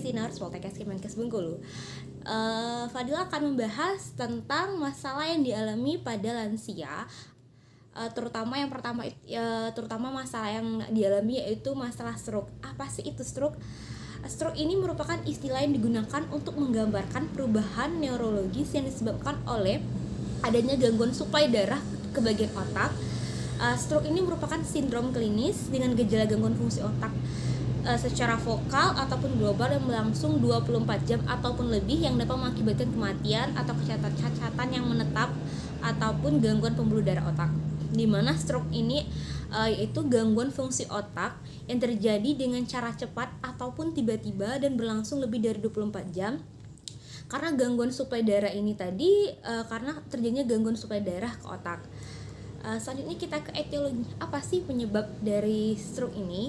Sinars Poltekkes Kemenkes Bengkulu. Fadila akan membahas tentang masalah yang dialami pada lansia, terutama yang pertama terutama masalah yang dialami yaitu masalah stroke. Apa sih itu stroke? Stroke ini merupakan istilah yang digunakan untuk menggambarkan perubahan neurologis yang disebabkan oleh adanya gangguan suplai darah ke bagian otak. Stroke ini merupakan sindrom klinis dengan gejala gangguan fungsi otak secara vokal ataupun global yang berlangsung 24 jam ataupun lebih, yang dapat mengakibatkan kematian atau kecacatan yang menetap ataupun gangguan pembuluh darah otak. Di mana stroke ini yaitu gangguan fungsi otak yang terjadi dengan cara cepat ataupun tiba-tiba dan berlangsung lebih dari 24 jam. Karena gangguan suplai darah ini tadi karena terjadinya gangguan suplai darah ke otak. Selanjutnya kita ke etiologi. Apa sih penyebab dari stroke ini?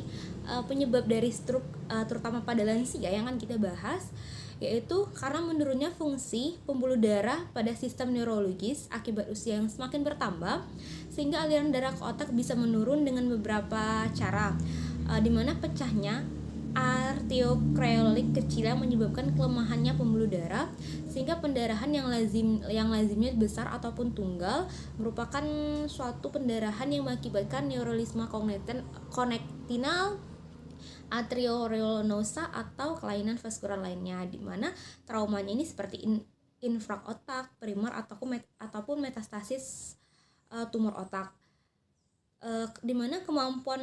Penyebab dari stroke terutama pada lansia yang akan kita bahas yaitu karena menurunnya fungsi pembuluh darah pada sistem neurologis akibat usia yang semakin bertambah, sehingga aliran darah ke otak bisa menurun dengan beberapa cara, di mana pecahnya arteriokreolik kecil yang menyebabkan kelemahannya pembuluh darah, sehingga pendarahan yang lazimnya besar ataupun tunggal merupakan suatu pendarahan yang mengakibatkan neurolisma konektinal, arteriolenosa atau kelainan vaskular lainnya, di mana traumanya ini seperti infrak otak, primer ataupun metastasis tumor otak, di mana kemampuan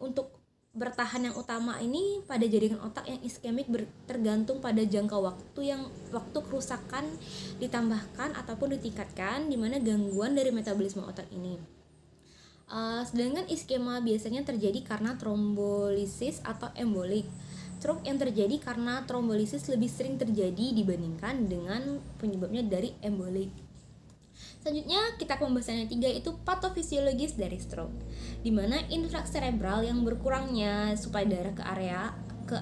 untuk bertahan yang utama ini pada jaringan otak yang iskemik tergantung pada jangka waktu kerusakan ditambahkan ataupun ditingkatkan, di mana gangguan dari metabolisme otak ini. Sedangkan iskema biasanya terjadi karena trombolisis atau embolik. Stroke yang terjadi karena trombolisis lebih sering terjadi dibandingkan dengan penyebabnya dari embolik. Selanjutnya kita ke pembahasan yang 3 yaitu patofisiologis dari stroke, di mana infrak cerebral yang berkurangnya suplai darah ke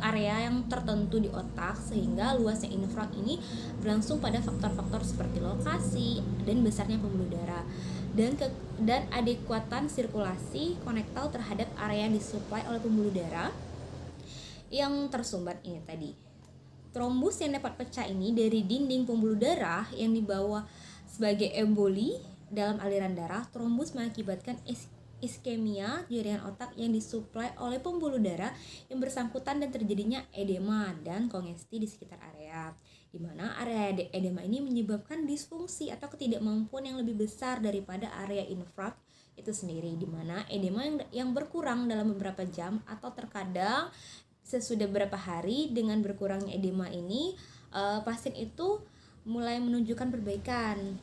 area yang tertentu di otak, sehingga luasnya infrak ini berlangsung pada faktor-faktor seperti lokasi dan besarnya pembuluh darah dan adekuatan sirkulasi konektal terhadap area yang disuplai oleh pembuluh darah yang tersumbat ini tadi. Trombus yang dapat pecah ini dari dinding pembuluh darah yang dibawa sebagai emboli dalam aliran darah. Trombus mengakibatkan iskemia jaringan otak yang disuplai oleh pembuluh darah yang bersangkutan dan terjadinya edema dan kongesti di sekitar area, di mana area edema ini menyebabkan disfungsi atau ketidakmampuan yang lebih besar daripada area infrak itu sendiri, di mana edema yang berkurang dalam beberapa jam atau terkadang sesudah beberapa hari. Dengan berkurangnya edema ini pasien itu mulai menunjukkan perbaikan.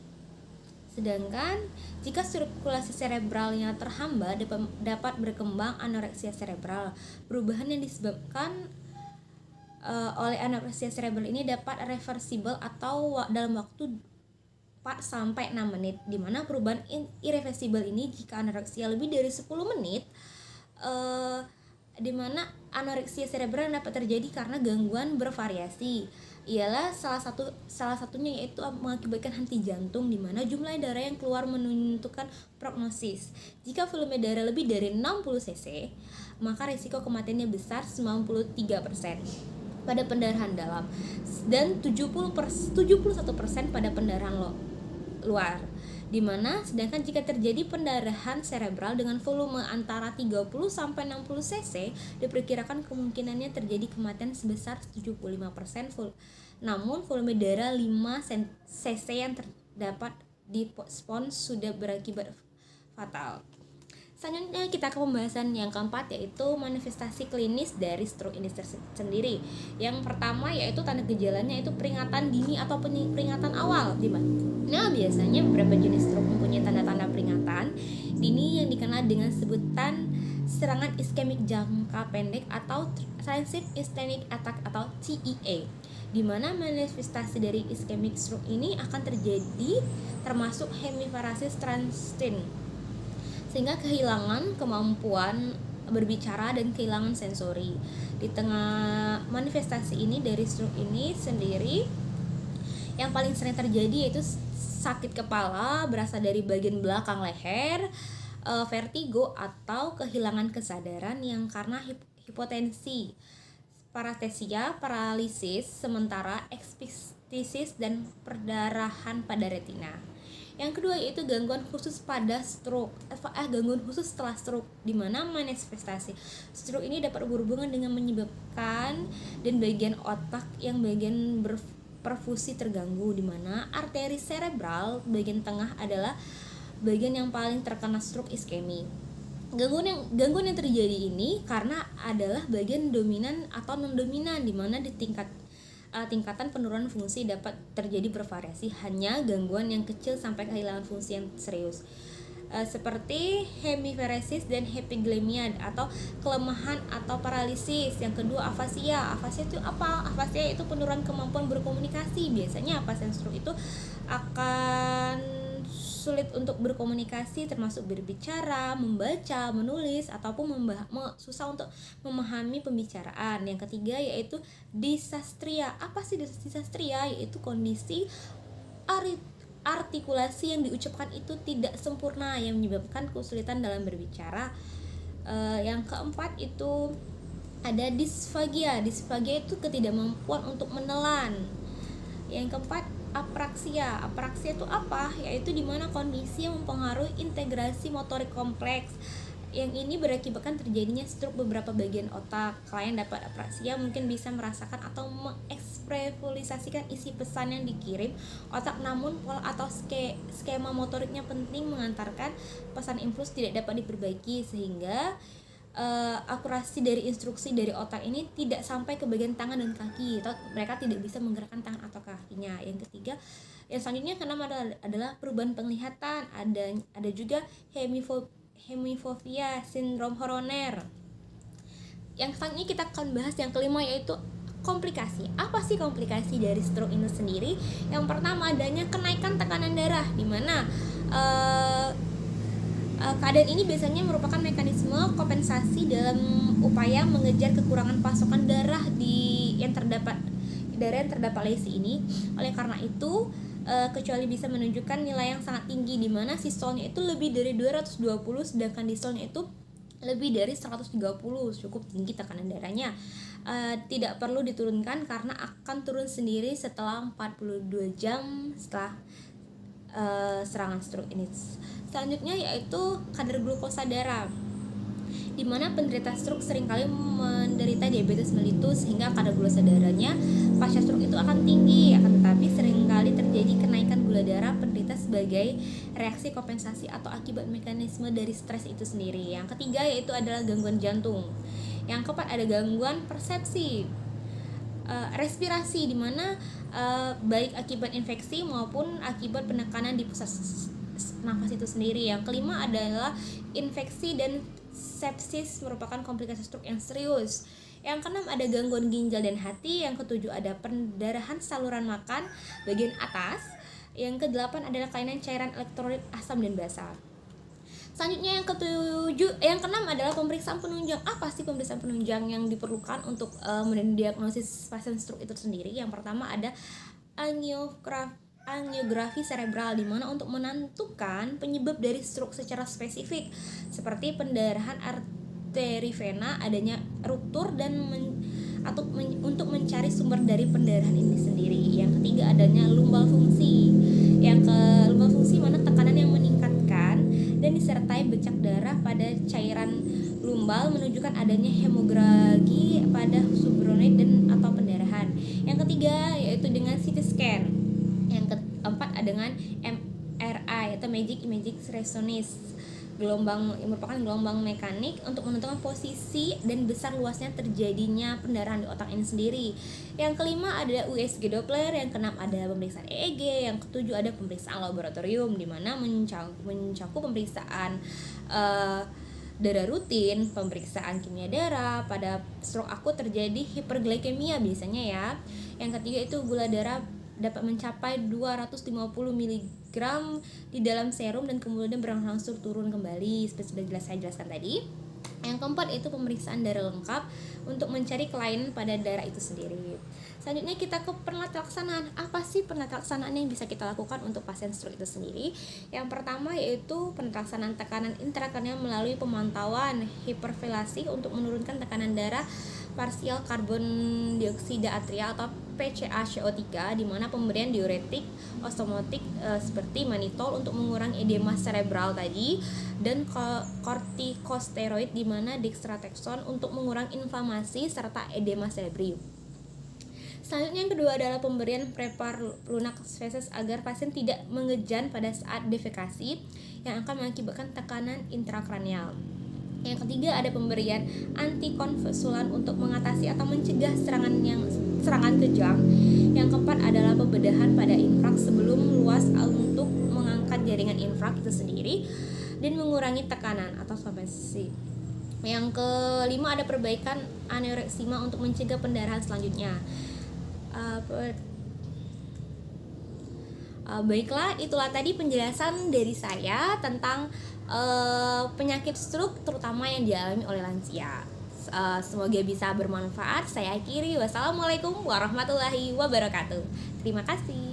Sedangkan jika sirkulasi cerebralnya terhambat, dapat berkembang anoreksia cerebral. Perubahan yang disebabkan oleh anoreksia cerebral ini dapat reversible atau dalam waktu 4-6 menit, di mana perubahan irreversible ini jika anoreksia lebih dari 10 menit, di mana anoreksia cerebral dapat terjadi karena gangguan bervariasi. Ialah salah satunya yaitu mengakibatkan henti jantung, di mana jumlah darah yang keluar menentukan prognosis. Jika volume darah lebih dari 60 cc, maka risiko kematiannya besar 93% pada pendarahan dalam dan 71% pada pendarahan luar. Di mana sedangkan jika terjadi pendarahan cerebral dengan volume antara 30 sampai 60 cc, diperkirakan kemungkinannya terjadi kematian sebesar 75%. Namun volume darah 5 cc yang terdapat di spons sudah berakibat fatal. Selanjutnya kita ke pembahasan yang keempat yaitu manifestasi klinis dari stroke ini sendiri. Yang pertama yaitu tanda gejalanya itu peringatan dini atau peringatan awal, Nah, biasanya beberapa jenis stroke mempunyai tanda-tanda peringatan dini yang dikenal dengan sebutan serangan iskemik jangka pendek atau transient ischemic attack atau TIA, di mana manifestasi dari ischemic stroke ini akan terjadi termasuk hemiparesis transient, sehingga kehilangan kemampuan berbicara dan kehilangan sensori. Di tengah manifestasi ini dari stroke ini sendiri, yang paling sering terjadi yaitu sakit kepala berasal dari bagian belakang leher, vertigo atau kehilangan kesadaran yang karena hipotensi, paratesia, paralisis sementara, ekpistisis, dan perdarahan pada retina. Yang kedua yaitu gangguan khusus pada stroke, gangguan khusus setelah stroke, di mana manifestasi stroke ini dapat berhubungan dengan menyebabkan dan bagian otak yang bagian berperfusi terganggu, di mana arteri cerebral bagian tengah adalah bagian yang paling terkena stroke iskemi. Gangguan yang terjadi ini karena adalah bagian dominan atau non dominan, di mana di tingkatan penurunan fungsi dapat terjadi bervariasi, hanya gangguan yang kecil sampai kehilangan fungsi yang serius, seperti hemiparesis dan hepiglemia atau kelemahan atau paralisis. Yang kedua afasia. Afasia itu apa? Afasia itu penurunan kemampuan berkomunikasi. Biasanya pasien stroke itu akan sulit untuk berkomunikasi, termasuk berbicara, membaca, menulis, ataupun susah untuk memahami pembicaraan. Yang ketiga yaitu dysarthria. Apa sih dysarthria? Yaitu kondisi artikulasi yang diucapkan itu tidak sempurna yang menyebabkan kesulitan dalam berbicara. Yang keempat itu ada disfagia. Disfagia itu ketidakmampuan untuk menelan. Yang keempat apraksia. Apraksia itu apa? Yaitu dimana kondisi yang mempengaruhi integrasi motorik kompleks. Yang ini berakibatkan terjadinya stroke beberapa bagian otak. Klien dapat apraksia mungkin bisa merasakan atau mengekspresifikasikan isi pesan yang dikirim otak, namun pola atau skema motoriknya penting mengantarkan pesan impuls tidak dapat diperbaiki, sehingga akurasi dari instruksi dari otak ini tidak sampai ke bagian tangan dan kaki, atau mereka tidak bisa menggerakkan tangan atau kakinya. Yang ketiga, yang selanjutnya keenam adalah perubahan penglihatan. Ada juga hemifobia, sindrom Horner. Yang selanjutnya kita akan bahas yang kelima yaitu komplikasi. Apa sih komplikasi dari stroke ini sendiri? Yang pertama adanya kenaikan tekanan darah, di mana keadaan ini biasanya merupakan mekanisme kompensasi dalam upaya mengejar kekurangan pasokan darah yang terdapat lesi ini. Oleh karena itu, kecuali bisa menunjukkan nilai yang sangat tinggi, di mana sistolnya itu lebih dari 220, sedangkan distolnya itu lebih dari 130, cukup tinggi tekanan darahnya. Tidak perlu diturunkan karena akan turun sendiri setelah 42 jam setelah serangan stroke ini. Selanjutnya yaitu kadar glukosa darah, di mana penderita stroke seringkali menderita diabetes mellitus, sehingga kadar glukosa darahnya pasca stroke itu akan tinggi. Akan tetapi seringkali terjadi kenaikan gula darah penderita sebagai reaksi kompensasi atau akibat mekanisme dari stres itu sendiri. Yang ketiga yaitu adalah gangguan jantung. Yang keempat ada gangguan persepsi respirasi, di mana baik akibat infeksi maupun akibat penekanan di pusat nafas itu sendiri. Yang kelima adalah infeksi dan sepsis, merupakan komplikasi stroke yang serius. Yang keenam ada gangguan ginjal dan hati. Yang ketujuh ada pendarahan saluran makan bagian atas. Yang kedelapan adalah kelainan cairan elektrolit asam dan basa. Selanjutnya yang keenam adalah pemeriksaan penunjang. Apa sih pemeriksaan penunjang yang diperlukan untuk mendiagnosis pasien stroke itu sendiri? Yang pertama ada angiografi cerebral, di mana untuk menentukan penyebab dari stroke secara spesifik, seperti pendarahan arteri vena, adanya ruptur dan untuk mencari sumber dari pendarahan ini sendiri. Yang ketiga adanya lumbal fungsi. Lumbal fungsi mana tekanan yang meningkatkan dan disertai bercak darah pada cairan lumbal menunjukkan adanya hemografi pada subronoid dan atau pendarahan. Yang ketiga yaitu dengan CT scan. Yang keempat dengan MRI atau Magic Imaging Resonance, merupakan gelombang mekanik untuk menentukan posisi dan besar luasnya terjadinya pendarahan di otak ini sendiri. Yang kelima ada USG Doppler. Yang keenam ada pemeriksaan EEG. Yang ketujuh ada pemeriksaan laboratorium, di mana mencakup pemeriksaan darah rutin, pemeriksaan kimia darah. Pada stroke akut terjadi hiperglikemia biasanya ya. Yang ketiga itu gula darah dapat mencapai 250 mg di dalam serum dan kemudian berangsur turun kembali seperti sudah saya jelaskan tadi. Yang keempat itu pemeriksaan darah lengkap untuk mencari kelainan pada darah itu sendiri. Selanjutnya kita ke penata laksanaan. Apa sih penata laksanaan yang bisa kita lakukan untuk pasien stroke itu sendiri? Yang pertama yaitu penata laksanaan tekanan intrakranial melalui pemantauan hiperventilasi untuk menurunkan tekanan darah partial carbon dioksida atrial atau PCA-CO3, di mana pemberian diuretik osmotik seperti mannitol untuk mengurangi edema cerebral tadi, dan kortikosteroid di mana dextrateson untuk mengurangi inflamasi serta edema cerebrium. Selanjutnya yang kedua adalah pemberian prepar lunak feses agar pasien tidak mengejan pada saat defekasi yang akan mengakibatkan tekanan intrakranial. Yang ketiga ada pemberian antikonvulsulan untuk mengatasi atau mencegah serangan kejang. Yang keempat adalah pembedahan pada infrak sebelum luas untuk mengangkat jaringan infrak itu sendiri dan mengurangi tekanan atau somasi. Yang kelima ada perbaikan aneureksima untuk mencegah pendarahan selanjutnya. Baiklah, itulah tadi penjelasan dari saya tentang penyakit stroke terutama yang dialami oleh lansia. Semoga bisa bermanfaat. Saya akhiri. Wassalamualaikum warahmatullahi wabarakatuh. Terima kasih.